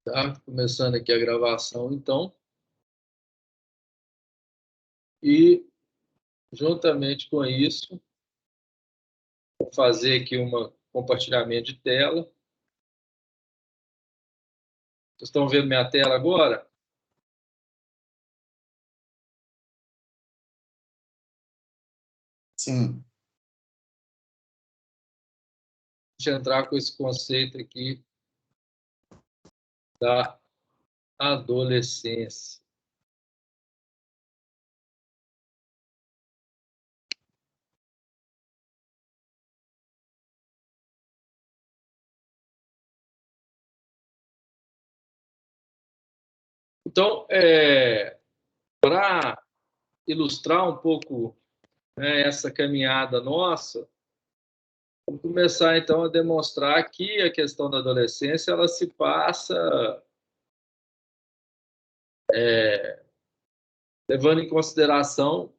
Tá? Começando aqui a gravação, então. E, juntamente com isso, vou fazer aqui um compartilhamento de tela. Vocês estão vendo minha tela agora? Sim. Deixa eu entrar com esse conceito aqui da adolescência. Então, para ilustrar um pouco, né, essa caminhada nossa, vamos começar, então, a demonstrar que a questão da adolescência ela se passa levando em consideração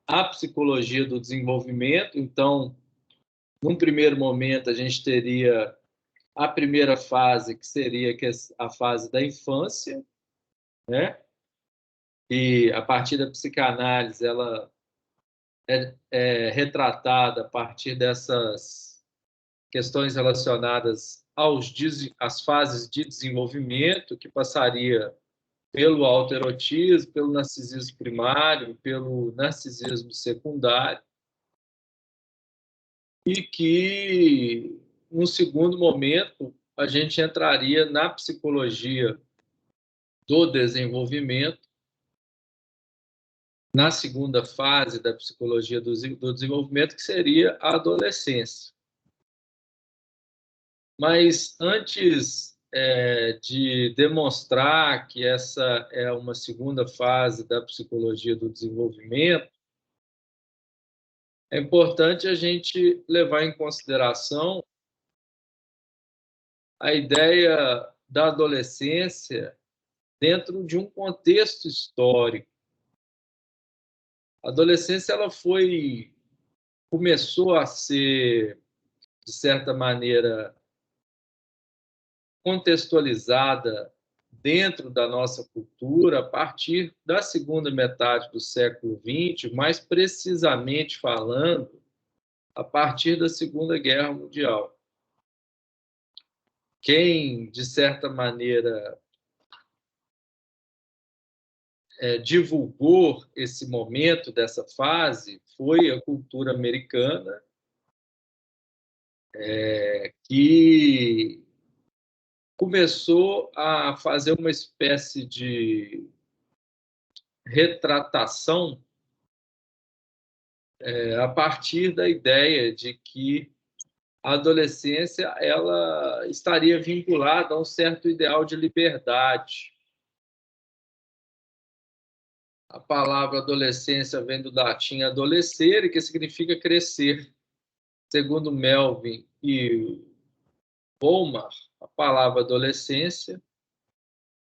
a psicologia do desenvolvimento. Então, num primeiro momento, a gente teria a primeira fase, que seria a fase da infância, né? E a partir da psicanálise, ela é retratada a partir dessas questões relacionadas às fases de desenvolvimento, que passaria pelo autoerotismo, pelo narcisismo primário, pelo narcisismo secundário, e que, num segundo momento, a gente entraria na psicologia do desenvolvimento, na segunda fase da psicologia do desenvolvimento, que seria a adolescência. Mas antes de demonstrar que essa é uma segunda fase da psicologia do desenvolvimento, é importante a gente levar em consideração a ideia da adolescência dentro de um contexto histórico. A adolescência ela começou a ser, de certa maneira, contextualizada dentro da nossa cultura a partir da segunda metade do século XX, mais precisamente falando, a partir da Segunda Guerra Mundial. Quem, de certa maneira, divulgou esse momento dessa fase foi a cultura americana, que começou a fazer uma espécie de retratação a partir da ideia de que a adolescência ela estaria vinculada a um certo ideal de liberdade. A palavra adolescência vem do latim adolescere, que significa crescer. Segundo Melvin e Volmar, a palavra adolescência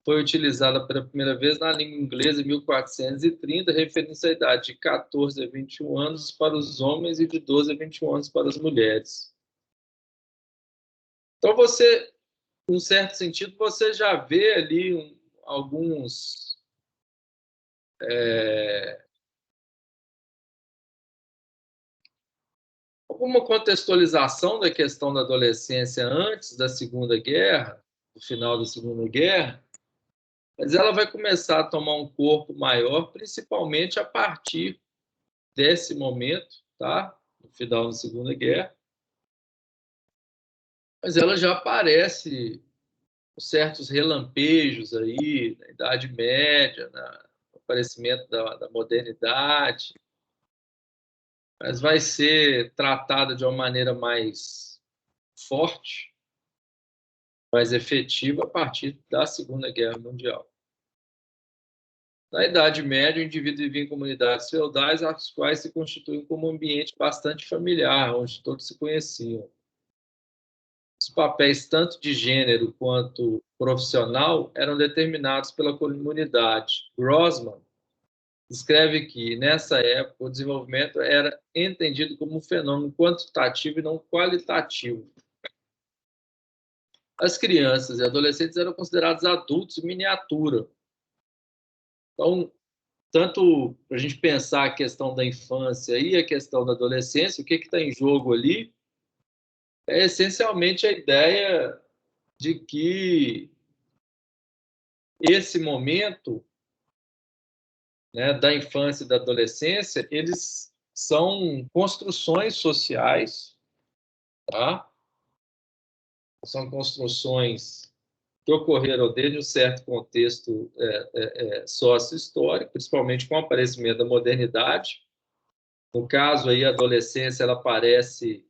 foi utilizada pela primeira vez na língua inglesa em 1430, referindo-se à idade de 14 a 21 anos para os homens e de 12 a 21 anos para as mulheres. Então, você, em um certo sentido, você já vê ali alguns alguma contextualização da questão da adolescência antes da Segunda Guerra, no final da Segunda Guerra, mas ela vai começar a tomar um corpo maior, principalmente a partir desse momento, tá? No final da Segunda Guerra. Mas ela já aparece com certos relampejos aí, na Idade Média, no aparecimento da modernidade, mas vai ser tratada de uma maneira mais forte, mais efetiva a partir da Segunda Guerra Mundial. Na Idade Média, o indivíduo vivia em comunidades feudais, as quais se constituíam como um ambiente bastante familiar, onde todos se conheciam. Os papéis, tanto de gênero quanto profissional, eram determinados pela comunidade. Grossman escreve que, nessa época, o desenvolvimento era entendido como um fenômeno quantitativo e não qualitativo. as crianças e adolescentes eram considerados adultos em miniatura. Então, tanto para a gente pensar a questão da infância e a questão da adolescência, o que está em jogo ali é essencialmente a ideia de que esse momento, né, da infância e da adolescência, eles são construções sociais, tá? São construções que ocorreram desde um certo contexto sócio-histórico, principalmente com o aparecimento da modernidade. No caso aí, a adolescência, ela aparece,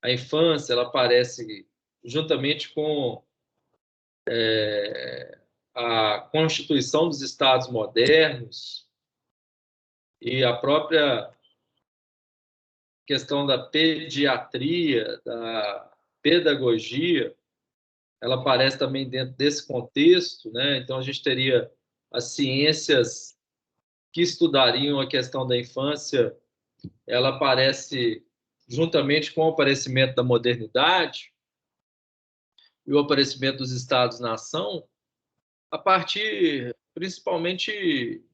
a infância, ela aparece juntamente com a constituição dos estados modernos e a própria questão da pediatria, da pedagogia, ela aparece também dentro desse contexto, né? Então a gente teria as ciências que estudariam a questão da infância, ela aparece juntamente com o aparecimento da modernidade e o aparecimento dos estados-nação, a partir principalmente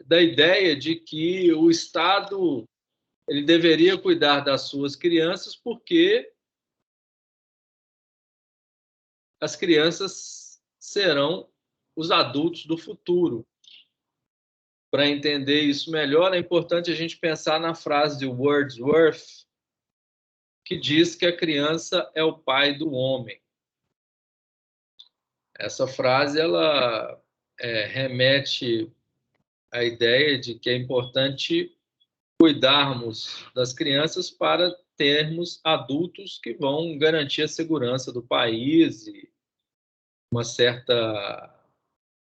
da ideia de que o Estado ele deveria cuidar das suas crianças porque as crianças serão os adultos do futuro. Para entender isso melhor, é importante a gente pensar na frase de Wordsworth, que diz que a criança é o pai do homem. Essa frase ela remete à ideia de que é importante cuidarmos das crianças para termos adultos que vão garantir a segurança do país e uma certa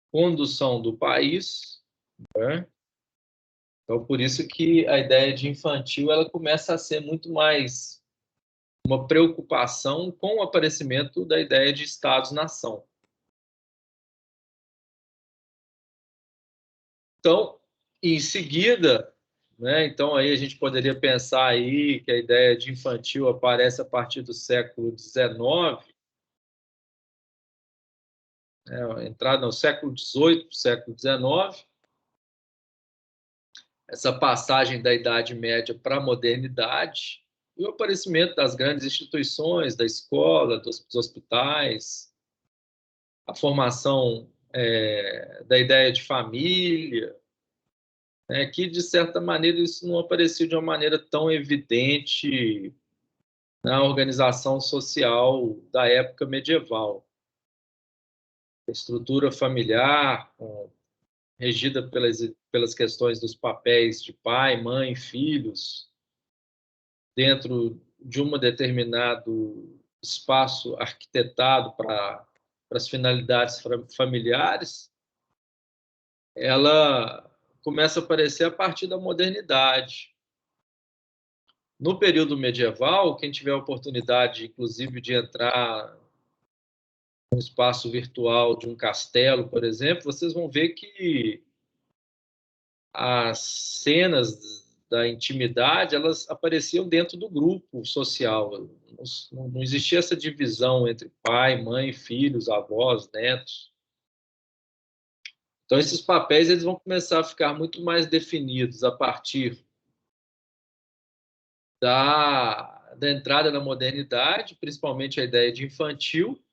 condução do país, né? Então, por isso que a ideia de infantil ela começa a ser muito mais uma preocupação com o aparecimento da ideia de Estados-nação. Então, em seguida, né, então aí a gente poderia pensar aí que a ideia de infantil aparece a partir do século XIX, né, entrada no século XVIII, século XIX, essa passagem da Idade Média para a modernidade e o aparecimento das grandes instituições, da escola, dos hospitais, a formação da ideia de família, né, que, de certa maneira, isso não apareceu de uma maneira tão evidente na organização social da época medieval. A estrutura familiar, regida pelas questões dos papéis de pai, mãe, filhos, dentro de um determinado espaço arquitetado para as finalidades familiares, ela começa a aparecer a partir da modernidade. No período medieval, quem tiver a oportunidade, inclusive, de entrar no espaço virtual de um castelo, por exemplo, vocês vão ver que as cenas da intimidade elas apareciam dentro do grupo social. Não existia essa divisão entre pai, mãe, filhos, avós, netos. Então, esses papéis eles vão começar a ficar muito mais definidos a partir da entrada na modernidade, principalmente a ideia de infantil,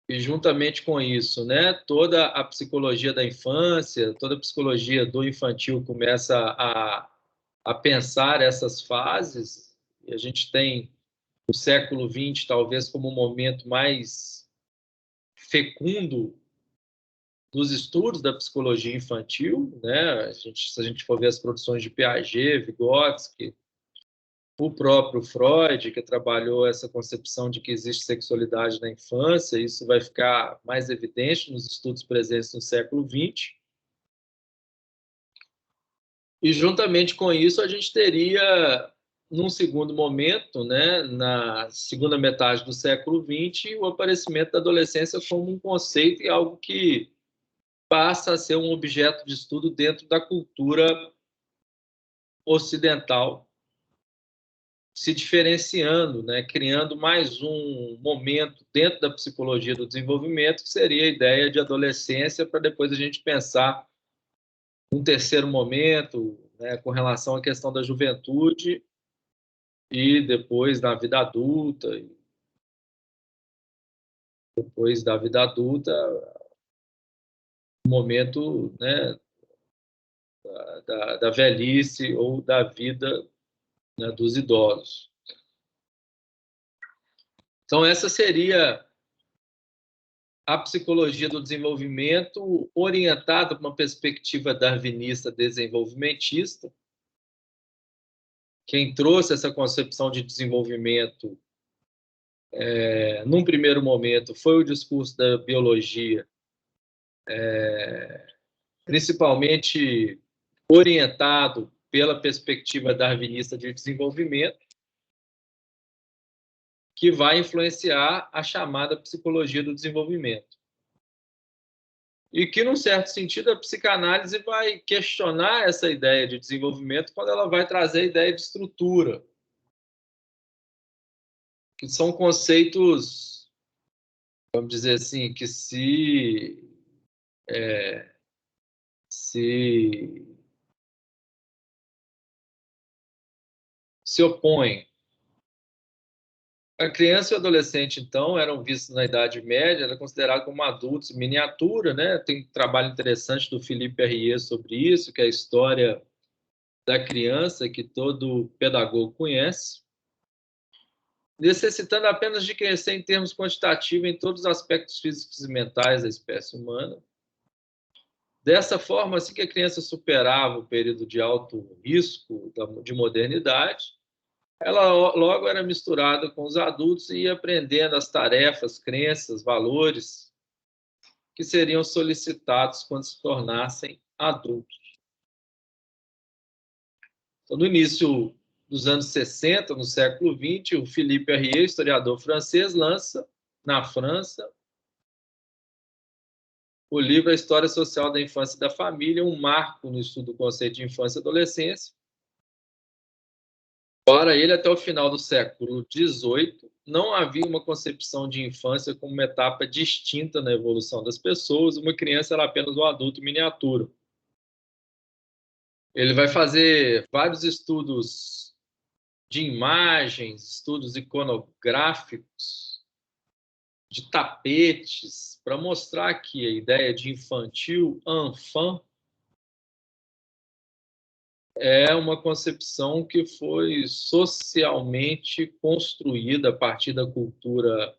e juntamente com isso, né, toda a psicologia da infância, toda a psicologia do infantil começa a pensar essas fases, e a gente tem o século XX talvez como o momento mais fecundo dos estudos da psicologia infantil, né? Se a gente for ver as produções de Piaget, Vygotsky, o próprio Freud, que trabalhou essa concepção de que existe sexualidade na infância, isso vai ficar mais evidente nos estudos presentes no século XX. E, juntamente com isso, a gente teria, num segundo momento, né, na segunda metade do século XX, o aparecimento da adolescência como um conceito e algo que passa a ser um objeto de estudo dentro da cultura ocidental, se diferenciando, né? Criando mais um momento dentro da psicologia do desenvolvimento, que seria a ideia de adolescência, para depois a gente pensar um terceiro momento, né, com relação à questão da juventude e depois da vida adulta, e depois da vida adulta, o momento, né, da velhice ou da vida, né, dos idosos. Então, essa seria a psicologia do desenvolvimento orientada para uma perspectiva darwinista desenvolvimentista. Quem trouxe essa concepção de desenvolvimento, num primeiro momento, foi o discurso da biologia, principalmente orientado pela perspectiva darwinista de desenvolvimento, que vai influenciar a chamada psicologia do desenvolvimento. E que, num certo sentido, a psicanálise vai questionar essa ideia de desenvolvimento quando ela vai trazer a ideia de estrutura, que são conceitos, vamos dizer assim, que se opõem. A criança e o adolescente, então, eram vistos na Idade Média, era considerado como adultos em miniatura, né? Tem um trabalho interessante do Philippe Arrier sobre isso, que é a história da criança, que todo pedagogo conhece, necessitando apenas de crescer em termos quantitativos em todos os aspectos físicos e mentais da espécie humana. Dessa forma, assim que a criança superava o período de alto risco de modernidade, ela logo era misturada com os adultos e ia aprendendo as tarefas, crenças, valores que seriam solicitados quando se tornassem adultos. Então, no início dos anos 60, no século XX, o Philippe Arrier, historiador francês, lança, na França, o livro A História Social da Infância e da Família, um marco no estudo do conceito de infância e adolescência. Para ele, até o final do século XVIII, não havia uma concepção de infância como uma etapa distinta na evolução das pessoas. Uma criança era apenas um adulto miniatura. Ele vai fazer vários estudos de imagens, estudos iconográficos, de tapetes, para mostrar que a ideia de infantil, enfant, é uma concepção que foi socialmente construída a partir da cultura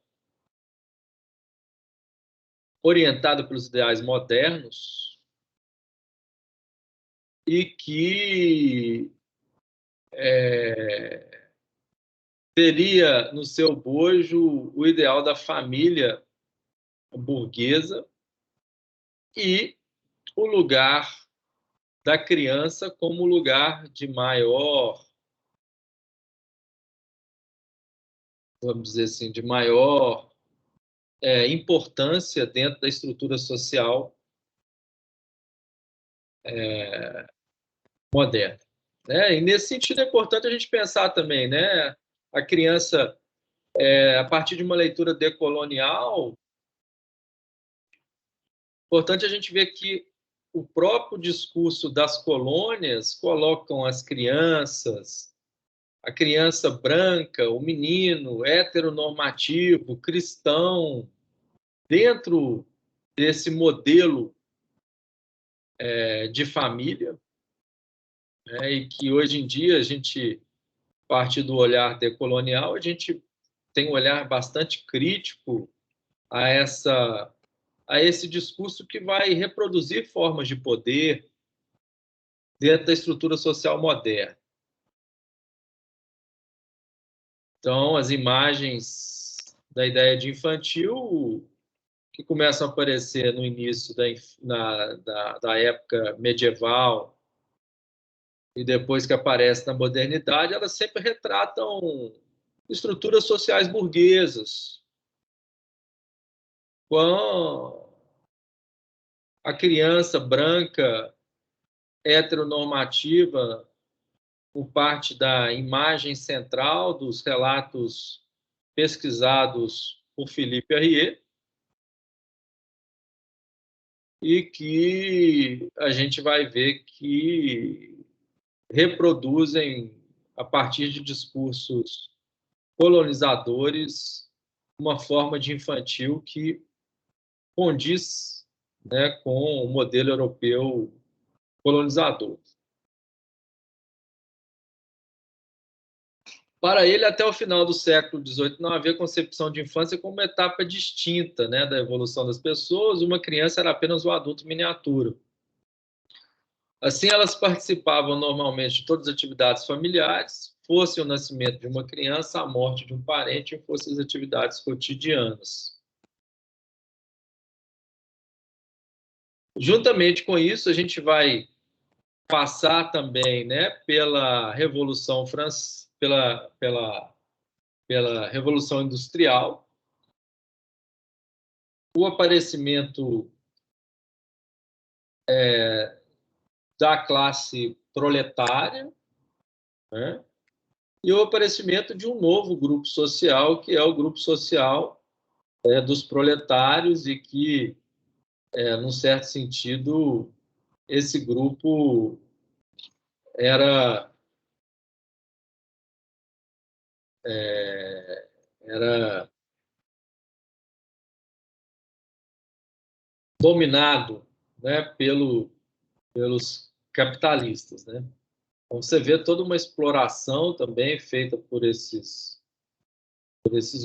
orientada pelos ideais modernos e que teria no seu bojo o ideal da família burguesa e o lugar da criança como lugar de maior, vamos dizer assim, de maior importância dentro da estrutura social moderna. Né? E nesse sentido é importante a gente pensar também, né? A criança, a partir de uma leitura decolonial, importante a gente ver que o próprio discurso das colônias colocam as crianças, a criança branca, o menino heteronormativo, cristão, dentro desse modelo de família, né? E que hoje em dia a gente, a partir do olhar decolonial, a gente tem um olhar bastante crítico a esse discurso que vai reproduzir formas de poder dentro da estrutura social moderna. Então, as imagens da ideia de infantil que começam a aparecer no início da época medieval e depois que aparece na modernidade, elas sempre retratam estruturas sociais burguesas, com a criança branca, heteronormativa, por parte da imagem central dos relatos pesquisados por Philippe Arrier, e que a gente vai ver que reproduzem, a partir de discursos colonizadores, uma forma de infantil que condiz, né, com o modelo europeu colonizador. Para ele, até o final do século XVIII, não havia concepção de infância como uma etapa distinta, né, da evolução das pessoas. Uma criança era apenas um adulto miniatura. Assim, elas participavam normalmente de todas as atividades familiares, fosse o nascimento de uma criança, a morte de um parente, ou fossem as atividades cotidianas. Juntamente com isso, a gente vai passar também, né, pela Revolução Francesa, pela Revolução Industrial, o aparecimento da classe proletária, né, e o aparecimento de um novo grupo social, que é o grupo social dos proletários, e que, num certo sentido, esse grupo era, era dominado, né, pelos capitalistas, né? Então, você vê toda uma exploração também feita por esses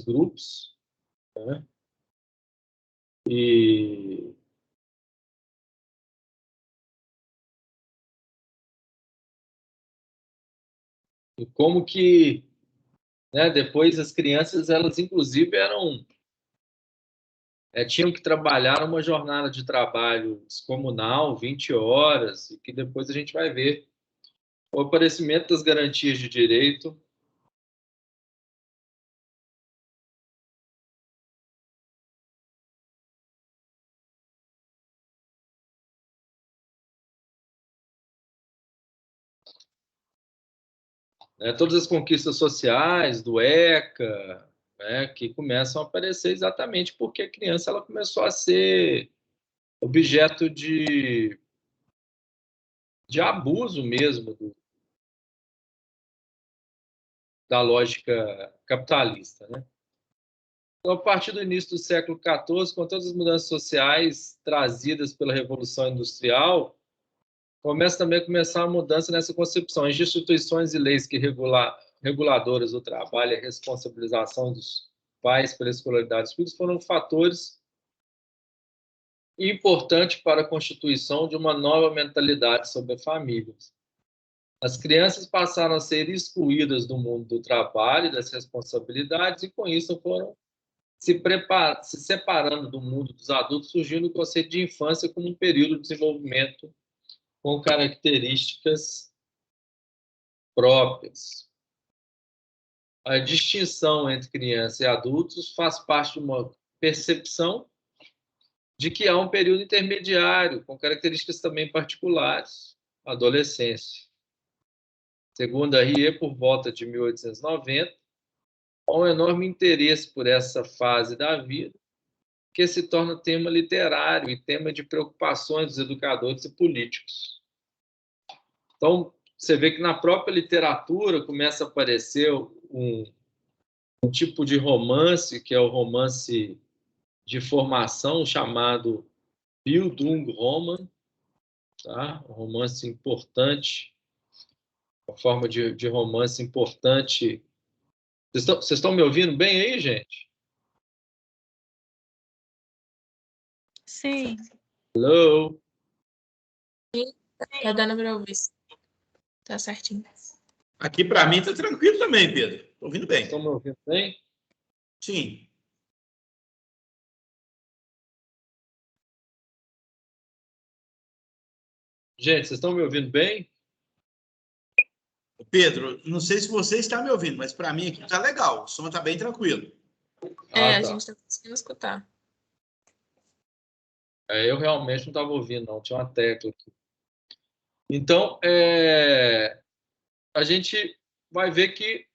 grupos, né? E, e como que, né, depois as crianças, elas inclusive tinham que trabalhar uma jornada de trabalho descomunal, 20 horas, e que depois a gente vai ver o aparecimento das garantias de direito. Né, todas as conquistas sociais do ECA, né, que começam a aparecer exatamente porque a criança ela começou a ser objeto de abuso mesmo da lógica capitalista, né? Então, a partir do início do século XIV, com todas as mudanças sociais trazidas pela Revolução Industrial, começa também a começar a mudança nessa concepção. As instituições e leis que reguladoras do trabalho e a responsabilização dos pais pela escolaridade dos filhos foram fatores importantes para a constituição de uma nova mentalidade sobre a família. As crianças passaram a ser excluídas do mundo do trabalho e das responsabilidades, e com isso foram se separando do mundo dos adultos, surgindo o conceito de infância como um período de desenvolvimento com características próprias. A distinção entre criança e adultos faz parte de uma percepção de que há um período intermediário, com características também particulares, a adolescência. Segundo a Rie, por volta de 1890, há um enorme interesse por essa fase da vida, que se torna tema literário e tema de preocupações dos educadores e políticos. Então, você vê que na própria literatura começa a aparecer um tipo de romance, que é o romance de formação, chamado Bildungsroman, tá? Um romance importante, uma forma de romance importante. Vocês estão me ouvindo bem aí, gente? Sim. Hello? Tá dando para ouvir. Tá certinho. Aqui para mim tá tranquilo também, Pedro. Tô ouvindo bem. Estão me ouvindo bem? Sim. Gente, vocês estão me ouvindo bem? Pedro, não sei se você está me ouvindo, mas para mim aqui tá legal. O som tá bem tranquilo. A Tá. gente tá conseguindo escutar. Eu realmente não estava ouvindo, não. Tinha uma tecla aqui. Então, a gente vai ver que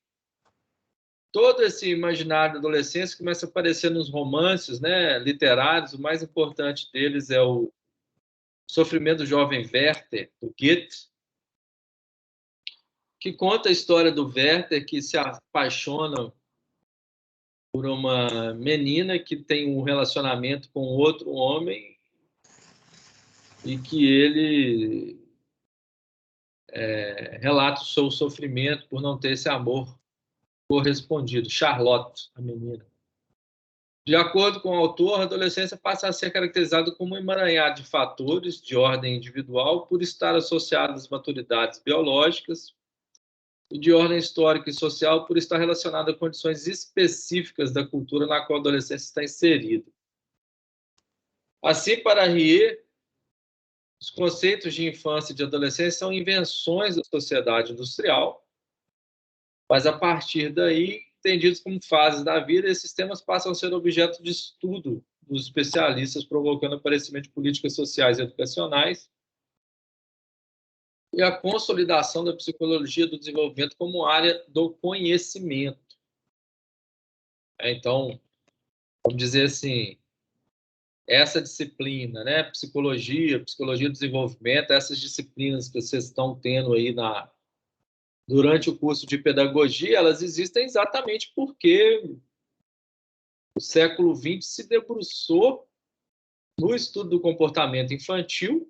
todo esse imaginário da adolescência começa a aparecer nos romances, né, literários. O mais importante deles é o Sofrimento do Jovem Werther, do Goethe, que conta a história do Werther, que se apaixona por uma menina que tem um relacionamento com outro homem e que ele relata o seu sofrimento por não ter esse amor correspondido. Charlotte, a menina. De acordo com o autor, a adolescência passa a ser caracterizada como um emaranhado de fatores de ordem individual por estar associada às maturidades biológicas e de ordem histórica e social por estar relacionada a condições específicas da cultura na qual a adolescência está inserida. Assim, para Rie, os conceitos de infância e de adolescência são invenções da sociedade industrial, mas a partir daí, entendidos como fases da vida, esses temas passam a ser objeto de estudo dos especialistas, provocando o aparecimento de políticas sociais e educacionais e a consolidação da psicologia do desenvolvimento como área do conhecimento. Então, vamos dizer assim, essa disciplina, né, psicologia do desenvolvimento, essas disciplinas que vocês estão tendo aí durante o curso de pedagogia, elas existem exatamente porque o século XX se debruçou no estudo do comportamento infantil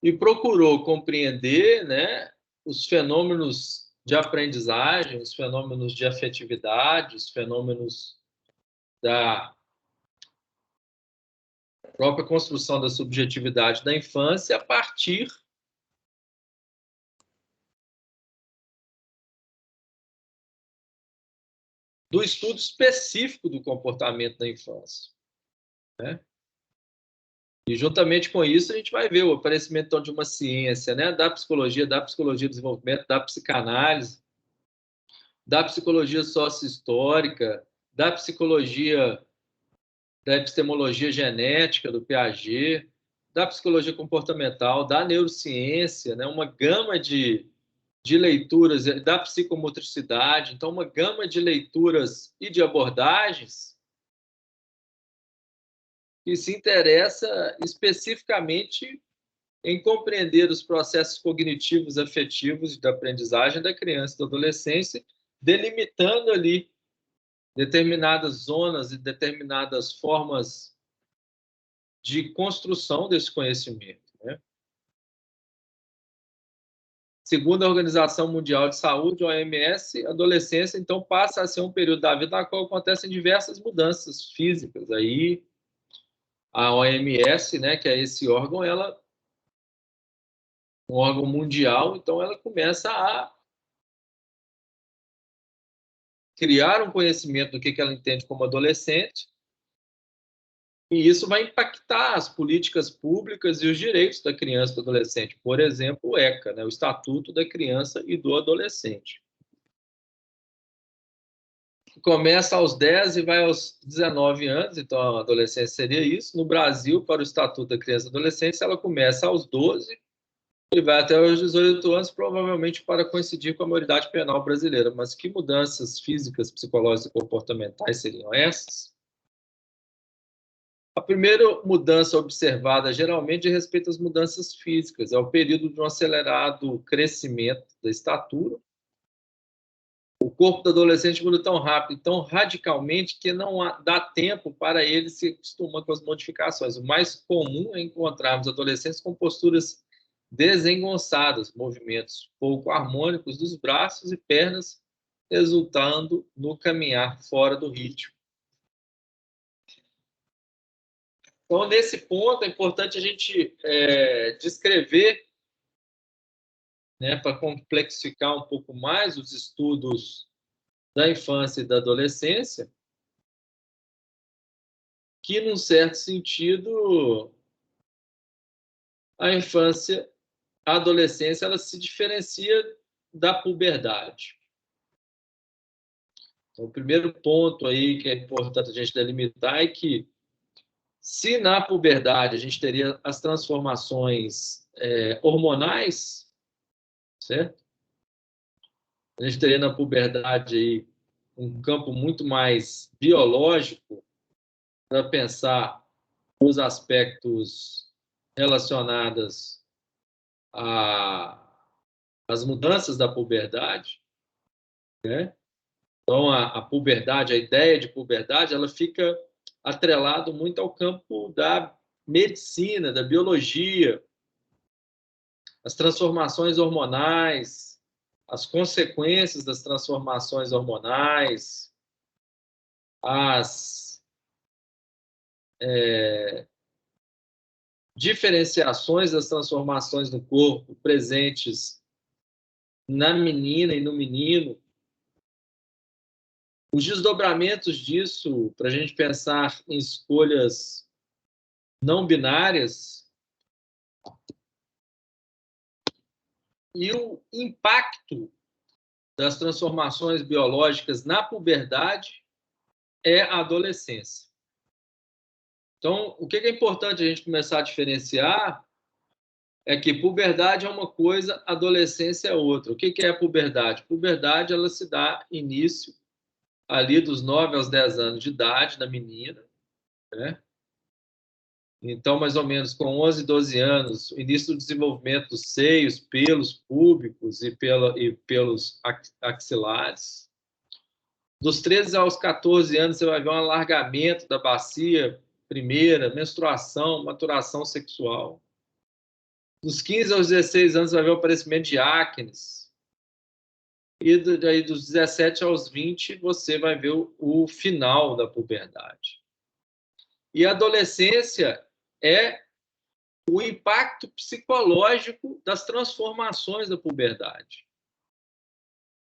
e procurou compreender, né, os fenômenos de aprendizagem, os fenômenos de afetividade, os fenômenos da própria construção da subjetividade da infância a partir do estudo específico do comportamento da infância, né? E, juntamente com isso, a gente vai ver o aparecimento então, de uma ciência, né, da psicologia do desenvolvimento, da psicanálise, da psicologia sócio-histórica, da psicologia da epistemologia genética, do Piaget, da psicologia comportamental, da neurociência, né, uma gama de leituras, da psicomotricidade, então uma gama de leituras e de abordagens que se interessa especificamente em compreender os processos cognitivos, afetivos da aprendizagem da criança e da adolescência, delimitando ali determinadas zonas e determinadas formas de construção desse conhecimento, né? Segundo a Organização Mundial de Saúde, OMS, a adolescência, então, passa a ser um período da vida na qual acontecem diversas mudanças físicas. Aí, a OMS, né, que é esse órgão, ela um órgão mundial, então ela começa a criar um conhecimento do que ela entende como adolescente, e isso vai impactar as políticas públicas e os direitos da criança e do adolescente. Por exemplo, o ECA, né, o Estatuto da Criança e do Adolescente. Começa aos 10 e vai aos 19 anos, então a adolescência seria isso. No Brasil, para o Estatuto da Criança e do Adolescente, ela começa aos 12 e vai até os 18 anos, provavelmente para coincidir com a maioridade penal brasileira. Mas que mudanças físicas, psicológicas e comportamentais seriam essas? A primeira mudança observada, geralmente, diz respeito às mudanças físicas. É o período de um acelerado crescimento da estatura. O corpo do adolescente muda tão rápido, tão radicalmente, que não dá tempo para ele se acostumar com as modificações. O mais comum é encontrarmos adolescentes com posturas desengonçadas, movimentos pouco harmônicos dos braços e pernas, resultando no caminhar fora do ritmo. Então, nesse ponto, é importante a gente descrever, né, para complexificar um pouco mais os estudos da infância e da adolescência, que, num certo sentido, a infância, a adolescência, ela se diferencia da puberdade. Então, o primeiro ponto aí que é importante a gente delimitar é que, se na puberdade a gente teria as transformações hormonais, certo? A gente teria na puberdade aí um campo muito mais biológico para pensar os aspectos relacionados às mudanças da puberdade, né? Então, a puberdade, a ideia de puberdade, ela fica atrelado muito ao campo da medicina, da biologia, as transformações hormonais, as consequências das transformações hormonais, as diferenciações das transformações no corpo presentes na menina e no menino, os desdobramentos disso, para a gente pensar em escolhas não binárias, e o impacto das transformações biológicas na puberdade é a adolescência. Então, o que é importante a gente começar a diferenciar é que puberdade é uma coisa, adolescência é outra. O que é a puberdade? Puberdade, ela se dá início ali dos 9 aos 10 anos de idade da menina, né? Então, mais ou menos com 11, 12 anos, o início do desenvolvimento dos seios, pelos púbicos e pelos axilares. Dos 13 aos 14 anos, você vai ver um alargamento da bacia primeira, menstruação, maturação sexual. Dos 15 aos 16 anos, você vai ver o aparecimento de acnes. E daí, dos 17 aos 20, você vai ver o final da puberdade. E a adolescência é o impacto psicológico das transformações da puberdade.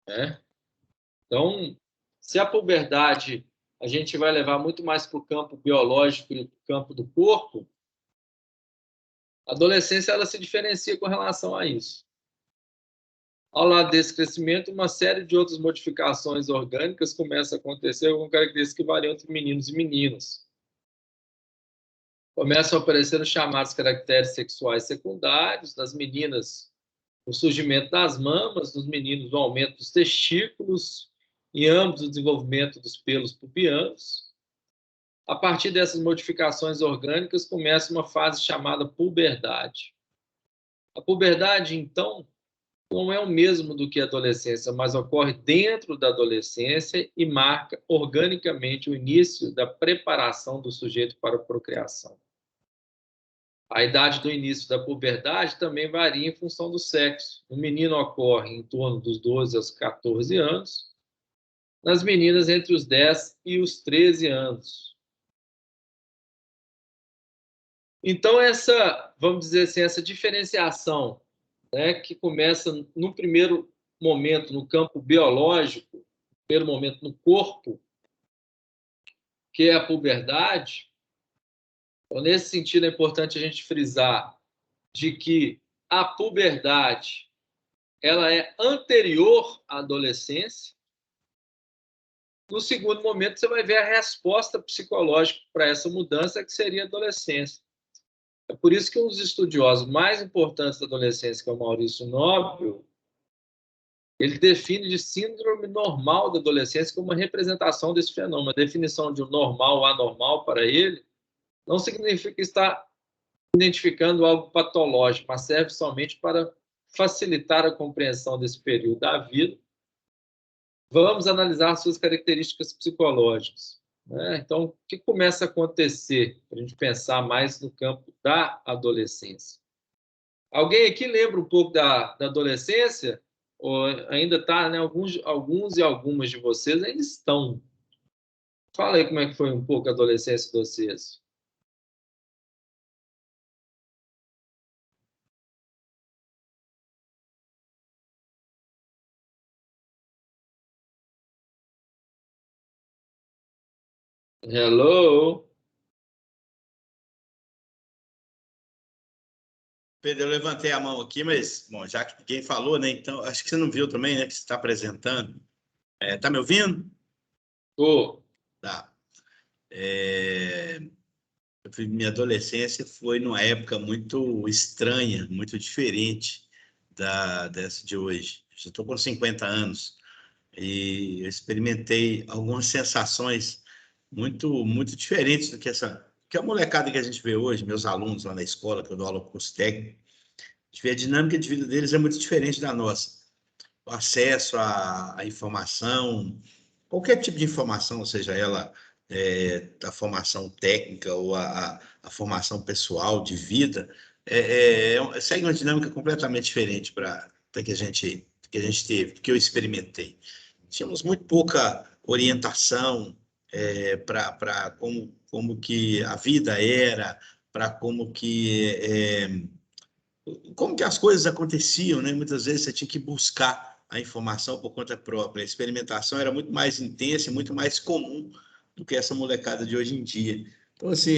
Né? Então, se a puberdade a gente vai levar muito mais para o campo biológico e para o campo do corpo, a adolescência ela se diferencia com relação a isso. Ao lado desse crescimento, uma série de outras modificações orgânicas começam a acontecer com características que variam entre meninos e meninas. Começam a aparecer os chamados caracteres sexuais secundários, das meninas, o surgimento das mamas, dos meninos, o aumento dos testículos, em ambos o desenvolvimento dos pelos pubianos. A partir dessas modificações orgânicas, começa uma fase chamada puberdade. A puberdade, então, não é o mesmo do que a adolescência, mas ocorre dentro da adolescência e marca organicamente o início da preparação do sujeito para a procriação. A idade do início da puberdade também varia em função do sexo. No menino ocorre em torno dos 12 aos 14 anos, nas meninas entre os 10 e os 13 anos. Então, vamos dizer assim, essa diferenciação, né, que começa no primeiro momento no campo biológico, no primeiro momento no corpo, que é a puberdade. Então, nesse sentido, é importante a gente frisar de que a puberdade ela é anterior à adolescência. No segundo momento, você vai ver a resposta psicológica para essa mudança, que seria a adolescência. É por isso que um dos estudiosos mais importantes da adolescência, que é o Maurício Nobel, ele define de síndrome normal da adolescência como uma representação desse fenômeno. A definição de um normal ou anormal para ele não significa estar identificando algo patológico, mas serve somente para facilitar a compreensão desse período da vida. Vamos analisar suas características psicológicas. Né? Então, o que começa a acontecer para a gente pensar mais no campo da adolescência? Alguém aqui lembra um pouco da adolescência? Ou ainda está, né? Alguns e algumas de vocês ainda estão. Fala aí como é que foi um pouco a adolescência de vocês. Hello? Pedro, eu levantei a mão aqui, mas, bom, já que ninguém falou, né? Então, acho que você não viu também, né? Que você está apresentando. Tá me ouvindo? Tô. Tá. Minha adolescência foi numa época muito estranha, muito diferente dessa de hoje. Já estou com 50 anos e eu experimentei algumas sensações muito diferentes do que a molecada que a gente vê hoje, meus alunos lá na escola, que eu dou aula para curso técnico, a gente vê a dinâmica de vida deles é muito diferente da nossa. O acesso à informação, qualquer tipo de informação, seja ela da formação técnica ou a formação pessoal de vida, segue uma dinâmica completamente diferente para que a gente teve, que eu experimentei. Tínhamos muito pouca orientação para como que a vida era, para como que as coisas aconteciam, né? Muitas vezes você tinha que buscar a informação por conta própria. A experimentação era muito mais intensa e muito mais comum do que essa molecada de hoje em dia. Então, assim,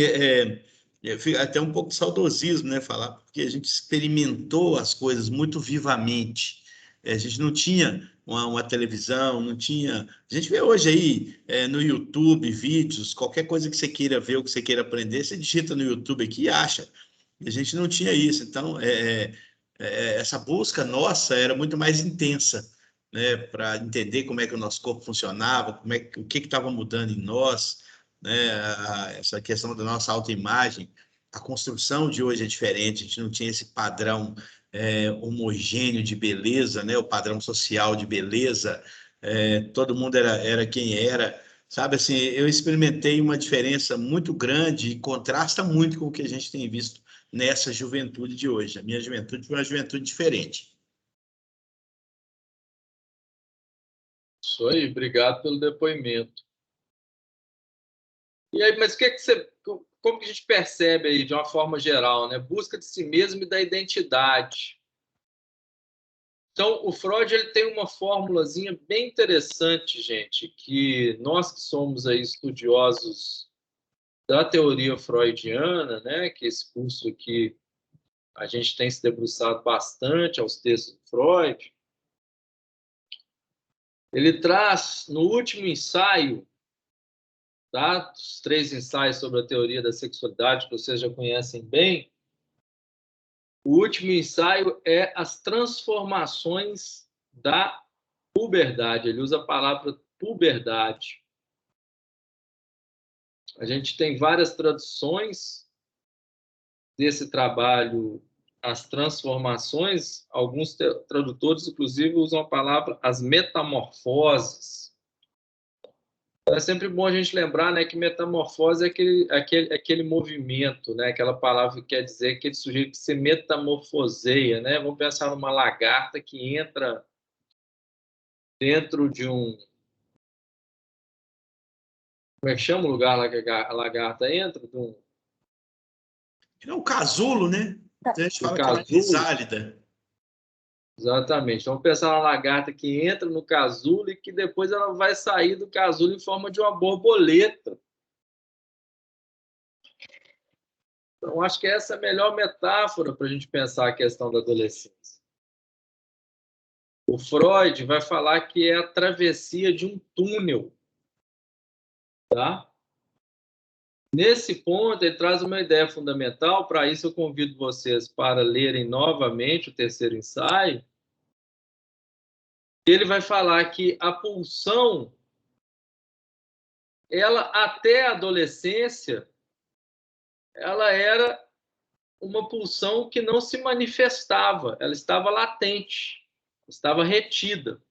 fica até um pouco de saudosismo, né? Falar, porque a gente experimentou as coisas muito vivamente. A gente não tinha uma televisão, não tinha. A gente vê hoje aí no YouTube vídeos, qualquer coisa que você queira ver ou que você queira aprender, você digita no YouTube aqui e acha. E a gente não tinha isso. Então, essa busca nossa era muito mais intensa, né, para entender como é que o nosso corpo funcionava, o que estava mudando em nós, né, essa questão da nossa autoimagem. A construção de hoje é diferente, a gente não tinha esse padrão homogêneo de beleza, né, o padrão social de beleza, todo mundo era quem era. Sabe, assim, eu experimentei uma diferença muito grande e contrasta muito com o que a gente tem visto nessa juventude de hoje. A minha juventude foi uma juventude diferente. Isso aí, obrigado pelo depoimento. E aí, mas como que a gente percebe aí, de uma forma geral, né? Busca de si mesmo e da identidade. Então, o Freud ele tem uma formulazinha bem interessante, gente, que nós que somos aí estudiosos da teoria freudiana, né, que esse curso aqui a gente tem se debruçado bastante aos textos do Freud, ele traz no último ensaio, tá, os 3 ensaios sobre a teoria da sexualidade que vocês já conhecem bem, o último ensaio é as transformações da puberdade. Ele usa a palavra puberdade. A gente tem várias traduções desse trabalho, as transformações. Alguns tradutores, inclusive, usam a palavra as metamorfoses. É sempre bom a gente lembrar, né, que metamorfose é aquele movimento, né, aquela palavra que quer dizer aquele sujeito que se metamorfoseia, né? Vamos pensar numa lagarta que entra dentro de um... Como é que chama o lugar lá que a lagarta entra? É um casulo, né? A gente fala que ela é Casulo. risálida. Exatamente. Então, vamos pensar na lagarta que entra no casulo e que depois ela vai sair do casulo em forma de uma borboleta. Então, acho que essa é a melhor metáfora para a gente pensar a questão da adolescência. O Freud vai falar que é a travessia de um túnel. Tá? Nesse ponto, ele traz uma ideia fundamental. Para isso, eu convido vocês para lerem novamente o terceiro ensaio. Ele vai falar que a pulsão, ela até a adolescência, ela era uma pulsão que não se manifestava, ela estava latente, estava retida.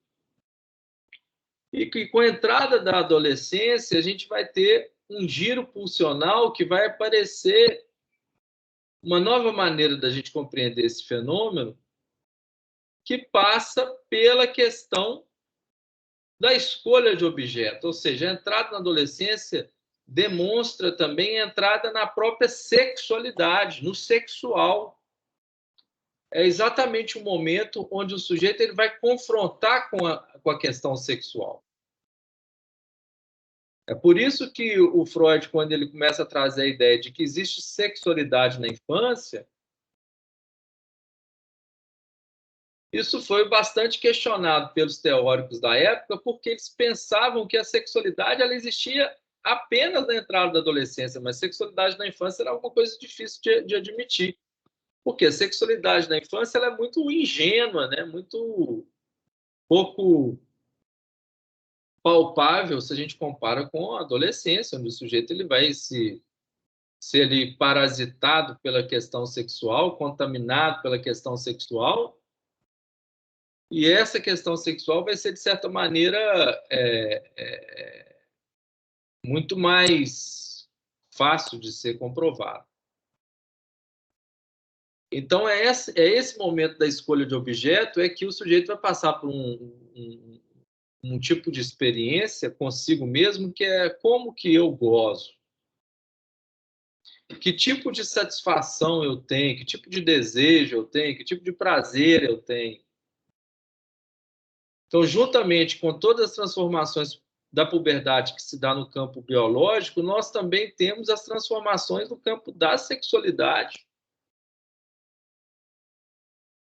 E que com a entrada da adolescência, a gente vai ter um giro pulsional que vai aparecer uma nova maneira da gente compreender esse fenômeno, que passa pela questão da escolha de objeto, ou seja, a entrada na adolescência demonstra também a entrada na própria sexualidade, no sexual. É exatamente o momento onde o sujeito ele vai confrontar com a questão sexual. É por isso que o Freud, quando ele começa a trazer a ideia de que existe sexualidade na infância, isso foi bastante questionado pelos teóricos da época, porque eles pensavam que a sexualidade ela existia apenas na entrada da adolescência, mas sexualidade na infância era alguma coisa difícil de admitir. Porque a sexualidade na infância ela é muito ingênua, né? Muito pouco palpável se a gente compara com a adolescência, onde o sujeito ele vai ser ali parasitado pela questão sexual, contaminado pela questão sexual, e essa questão sexual vai ser, de certa maneira, muito mais fácil de ser comprovado. Então, é esse momento da escolha de objeto é que o sujeito vai passar por um tipo de experiência consigo mesmo, que é como que eu gozo. Que tipo de satisfação eu tenho, que tipo de desejo eu tenho, que tipo de prazer eu tenho. Então, juntamente com todas as transformações da puberdade que se dá no campo biológico, nós também temos as transformações no campo da sexualidade,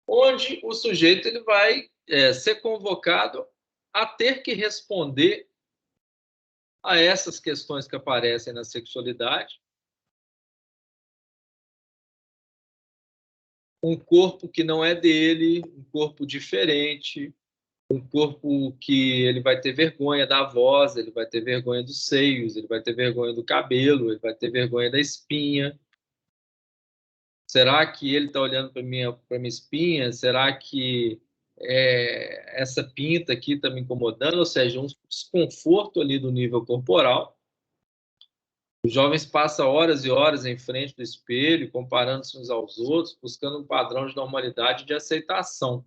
onde o sujeito ele vai ser convocado a ter que responder a essas questões que aparecem na sexualidade. Um corpo que não é dele, um corpo diferente, um corpo que ele vai ter vergonha da voz, ele vai ter vergonha dos seios, ele vai ter vergonha do cabelo, ele vai ter vergonha da espinha. Será que ele está olhando para minha espinha? Será que essa pinta aqui está me incomodando? Ou seja, um desconforto ali do nível corporal. Os jovens passam horas e horas em frente do espelho, comparando-se uns aos outros, buscando um padrão de normalidade e de aceitação.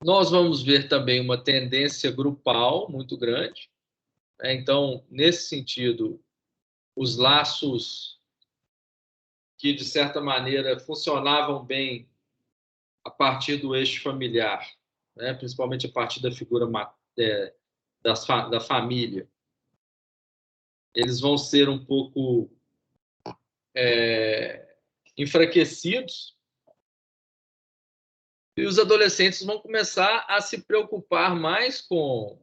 Nós vamos ver também uma tendência grupal muito grande. Então, nesse sentido, os laços que, de certa maneira, funcionavam bem a partir do eixo familiar, né? Principalmente a partir da figura da família, eles vão ser um pouco enfraquecidos, e os adolescentes vão começar a se preocupar mais com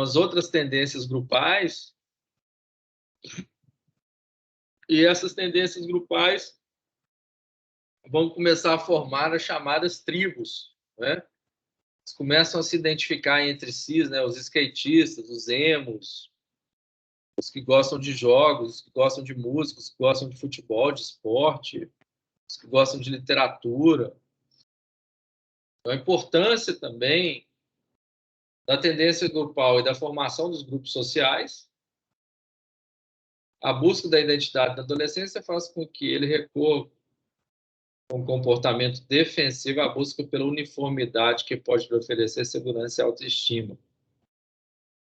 as outras tendências grupais, e essas tendências grupais vão começar a formar as chamadas tribos, né? Eles começam a se identificar entre si, né? Os skatistas, os emos, os que gostam de jogos, os que gostam de música, os que gostam de futebol, de esporte, os que gostam de literatura. Então, a importância também da tendência grupal e da formação dos grupos sociais. A busca da identidade da adolescência faz com que ele recorra a um comportamento defensivo, a busca pela uniformidade que pode lhe oferecer segurança e autoestima.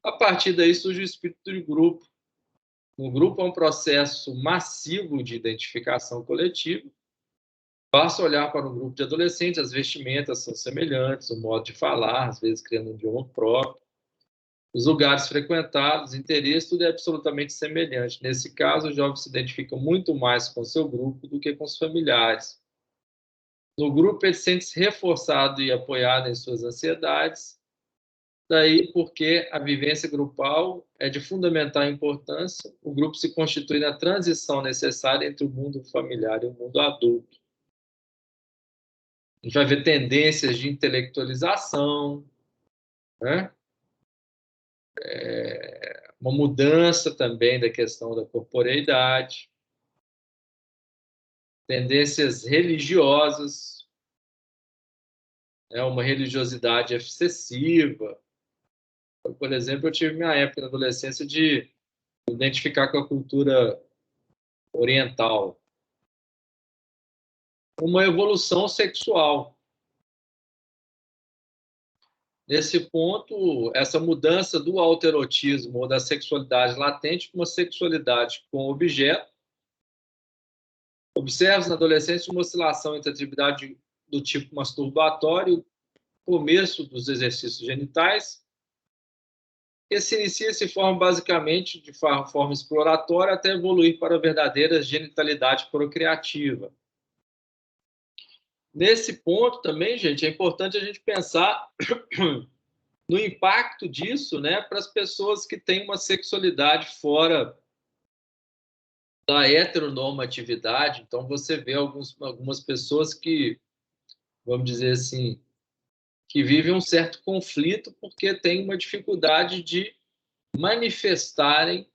A partir daí surge o espírito de grupo. O grupo é um processo massivo de identificação coletiva. Basta olhar para um grupo de adolescentes, as vestimentas são semelhantes, o modo de falar, às vezes criando um idioma próprio. Os lugares frequentados, interesse, tudo é absolutamente semelhante. Nesse caso, o jovem se identifica muito mais com o seu grupo do que com os familiares. No grupo, ele sente-se reforçado e apoiado em suas ansiedades. Daí porque a vivência grupal é de fundamental importância. O grupo se constitui na transição necessária entre o mundo familiar e o mundo adulto. A gente vai ver tendências de intelectualização, né? Uma mudança também da questão da corporeidade, tendências religiosas, uma religiosidade excessiva. Por exemplo, eu tive minha época na adolescência de identificar com a cultura oriental. Uma evolução sexual. Nesse ponto, essa mudança do autoerotismo ou da sexualidade latente para uma sexualidade com objeto. Observa na adolescência uma oscilação entre a atividade do tipo masturbatório, começo dos exercícios genitais, que se inicia e se forma basicamente de forma exploratória até evoluir para a verdadeira genitalidade procriativa. Nesse ponto também, gente, é importante a gente pensar no impacto disso, né, para as pessoas que têm uma sexualidade fora da heteronormatividade. Então, você vê algumas pessoas que, vamos dizer assim, que vivem um certo conflito porque têm uma dificuldade de manifestarem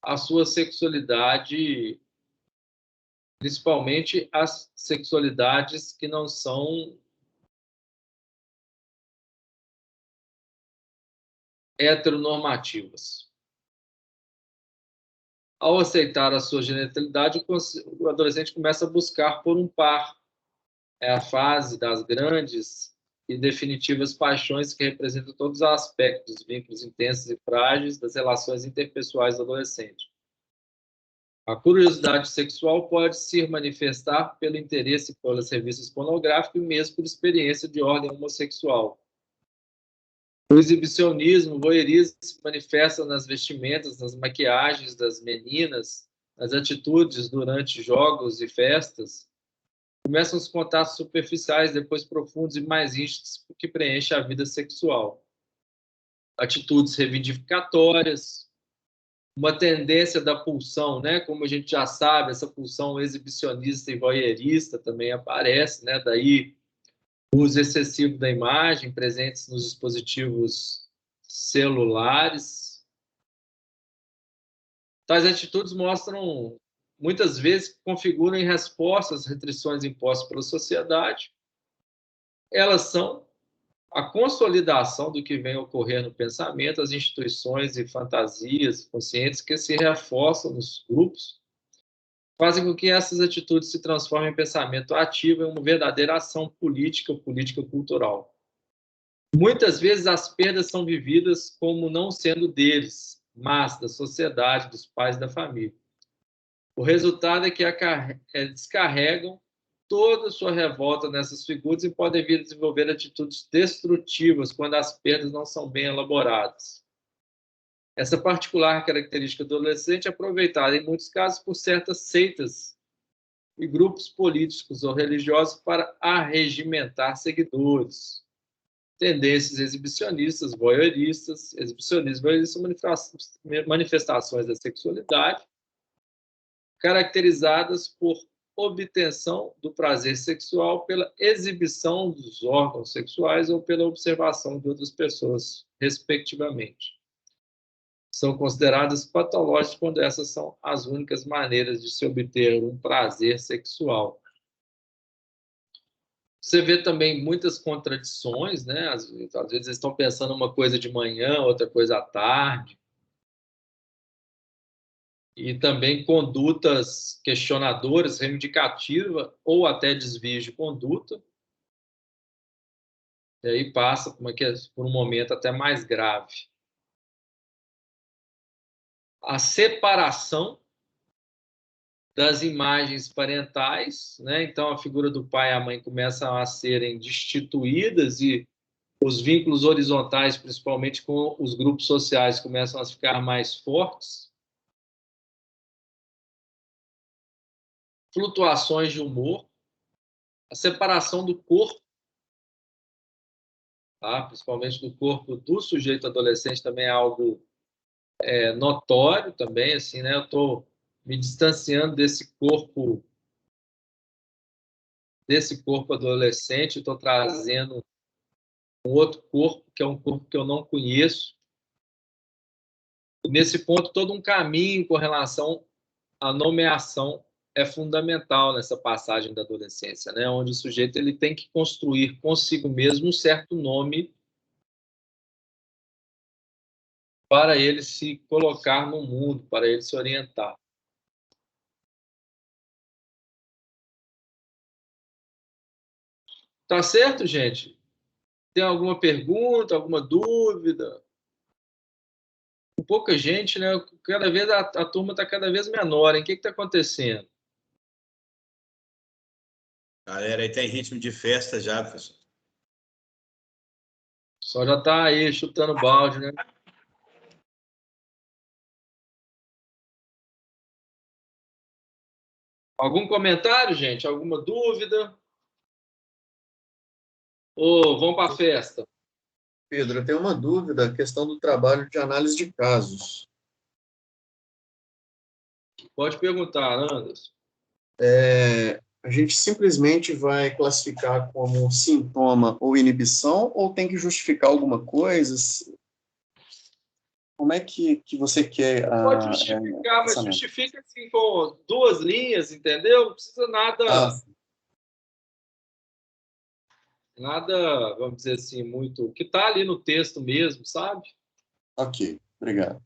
a sua sexualidade, principalmente as sexualidades que não são heteronormativas. Ao aceitar a sua genitalidade, o adolescente começa a buscar por um par. É a fase das grandes e definitivas paixões que representam todos os aspectos dos vínculos intensos e frágeis das relações interpessoais do adolescente. A curiosidade sexual pode se manifestar pelo interesse pelos serviços pornográficos e mesmo por experiência de ordem homossexual. O exibicionismo, o voyeurismo se manifesta nas vestimentas, nas maquiagens das meninas, nas atitudes durante jogos e festas. Começam os contatos superficiais, depois profundos e mais íntimos, que preenchem a vida sexual. Atitudes reivindicatórias, uma tendência da pulsão, né? Como a gente já sabe, essa pulsão exibicionista e voyeurista também aparece, né? Daí o uso excessivo da imagem, presentes nos dispositivos celulares. Tais atitudes mostram, muitas vezes, configuram em resposta às restrições impostas pela sociedade. Elas são a consolidação do que vem ocorrendo no pensamento, as instituições e fantasias conscientes que se reforçam nos grupos, fazem com que essas atitudes se transformem em pensamento ativo, em uma verdadeira ação política cultural. Muitas vezes as perdas são vividas como não sendo deles, mas da sociedade, dos pais, da família. O resultado é que descarregam toda a sua revolta nessas figuras e podem vir a desenvolver atitudes destrutivas quando as perdas não são bem elaboradas. Essa particular característica do adolescente é aproveitada, em muitos casos, por certas seitas e grupos políticos ou religiosos para arregimentar seguidores. Tendências exibicionistas, voyeuristas, manifestações da sexualidade, caracterizadas por obtenção do prazer sexual pela exibição dos órgãos sexuais ou pela observação de outras pessoas, respectivamente. São consideradas patológicas quando essas são as únicas maneiras de se obter um prazer sexual. Você vê também muitas contradições, né? Às vezes eles estão pensando uma coisa de manhã, outra coisa à tarde. E também condutas questionadoras, reivindicativas ou até desvios de conduta. E aí passa por um momento até mais grave. A separação das imagens parentais, né? Então a figura do pai e a mãe começam a serem destituídas e os vínculos horizontais, principalmente com os grupos sociais, começam a ficar mais fortes. Flutuações de humor, a separação do corpo, tá? Principalmente do corpo do sujeito adolescente, também é algo notório também, assim, né? Eu estou me distanciando desse corpo adolescente, estou trazendo um outro corpo, que é um corpo que eu não conheço. Nesse ponto, todo um caminho com relação à nomeação é fundamental nessa passagem da adolescência, né? Onde o sujeito ele tem que construir consigo mesmo um certo nome para ele se colocar no mundo, para ele se orientar. Tá certo, gente? Tem alguma pergunta, alguma dúvida? Com pouca gente, né? Cada vez a turma está cada vez menor, hein? O que está acontecendo? Galera, aí tem ritmo de festa já, professor. Só já está aí chutando balde, né? Algum comentário, gente? Alguma dúvida? Ou vamos para a festa? Pedro, eu tenho uma dúvida, a questão do trabalho de análise de casos. Pode perguntar, Anderson. A gente simplesmente vai classificar como sintoma ou inibição, ou tem que justificar alguma coisa? Como é que você quer Pode justificar, mas pensamento? justifica assim com 2 linhas, entendeu? Não precisa nada, vamos dizer assim, muito que está ali no texto mesmo, sabe? Ok, obrigado.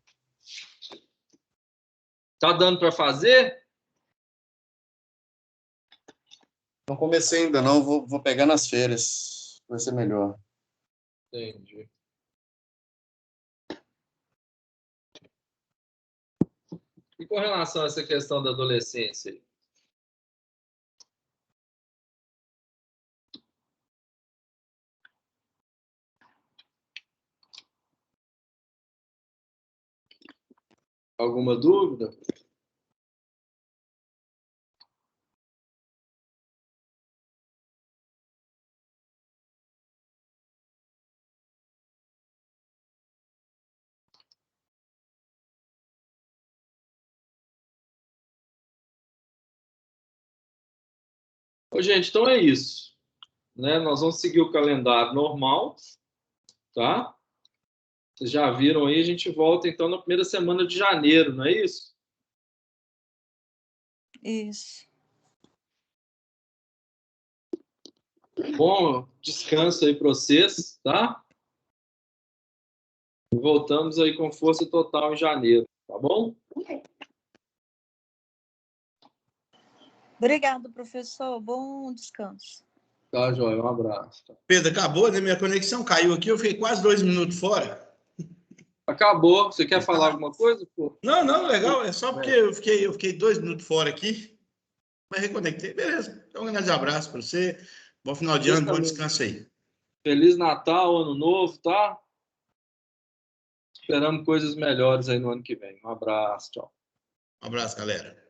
Tá dando para fazer? Não comecei ainda não, vou pegar nas férias, vai ser melhor. Entendi. E com relação a essa questão da adolescência aí? Alguma dúvida? Ô, gente, então é isso, né? Nós vamos seguir o calendário normal, tá? Vocês já viram aí, a gente volta então na primeira semana de janeiro, não é isso? Isso. Bom descanso aí para vocês, tá? E voltamos aí com força total em janeiro, tá bom? Obrigado, professor. Bom descanso. Tá, joia. Um abraço. Pedro, acabou, né? Minha conexão caiu aqui, eu fiquei quase 2 minutos fora. Acabou. Você quer falar alguma coisa, pô? Não, legal, é só porque eu fiquei 2 minutos fora aqui, mas reconectei. Beleza, então um grande abraço para você, bom final de ano, bom descanso aí. Feliz Natal, Ano Novo, tá? Esperamos coisas melhores aí no ano que vem. Um abraço, tchau. Um abraço, galera.